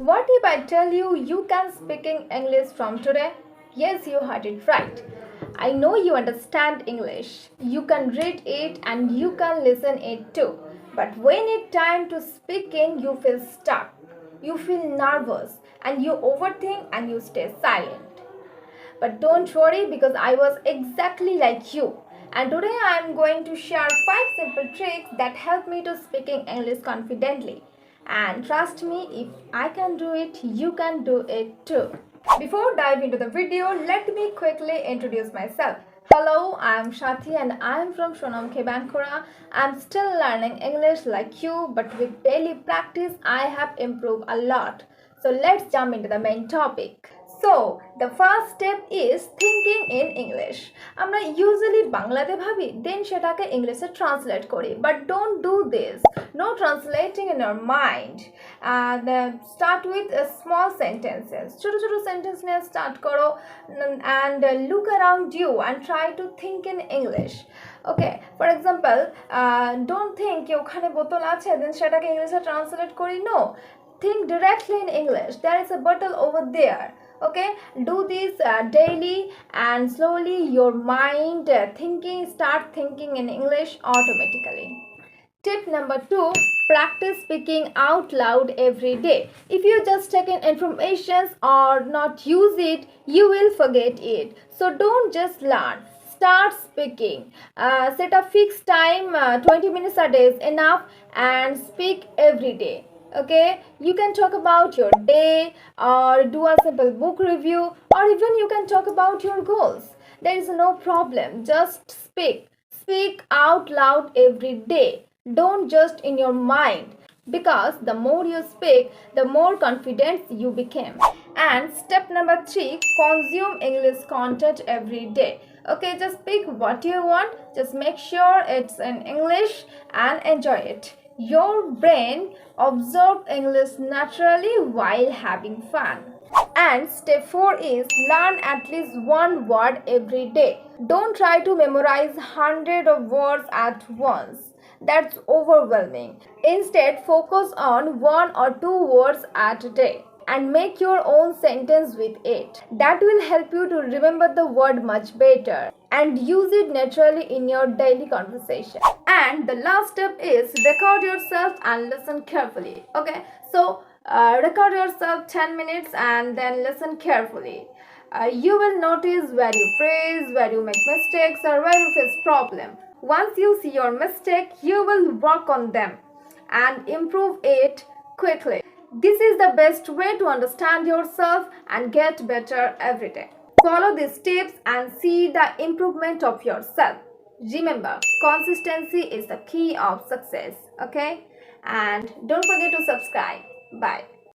What if I tell you you can speaking English from today? Yes, you heard it right. I know you understand English. You can read it and you can listen it too. But when it's time to speaking, you feel stuck. You feel nervous and you overthink and you stay silent. But don't worry because I was exactly like you. And today I am going to share 5 simple tricks that help me to speaking English confidently. And trust me, if I can do it, you can do it too. Before dive into the video, let me quickly introduce myself. Hello, I am Shathi and I am from Shonamkhe, Bankura. I am still learning English like you, but with daily practice, I have improved a lot. So let's jump into the main topic. So the first step is thinking in English. আমরা usually বাংলাতে ভাবি then সেটাকে ইংলিশে translate করি, but don't do this. No translating in your mind. And start with small sentences. ছোট ছোট sentence নিয়ে start করো and look around you and try to think in English. Okay, for example, don't think ওখানে বোতল আছে then সেটাকে ইংলিশে translate করি. No, think directly in English. There is a bottle over there. Okay, do this daily and slowly your mind start thinking in English automatically. Tip number 2, practice speaking out loud every day. If you just take in information or not use it, you will forget it. So don't just learn, start speaking. Set a fixed time, 20 minutes a day is enough, and speak every day. Okay, you can talk about your day or do a simple book review, or even you can talk about your goals. There is no problem, just speak out loud every day. Don't just in your mind, because the more you speak, the more confident you become. And step number 3, consume English content every day. Okay, just pick what you want, just make sure it's in English and enjoy it. Your brain absorbs English naturally while having fun. And step 4 is learn at least one word every day. Don't try to memorize hundreds of words at once. That's overwhelming. Instead, focus on 1 or 2 words at a day and make your own sentence with it. That will help you to remember the word much better and use it naturally in your daily conversation. And the last step is record yourself and listen carefully. Okay, so record yourself 10 minutes and then listen carefully. You will notice where you freeze, where you make mistakes, or where you face problem. Once you see your mistake, you will work on them and improve it quickly. This is the best way to understand yourself and get better every day. Follow these tips and see the improvement of yourself. Remember, consistency is the key of success. Okay? And don't forget to subscribe. Bye.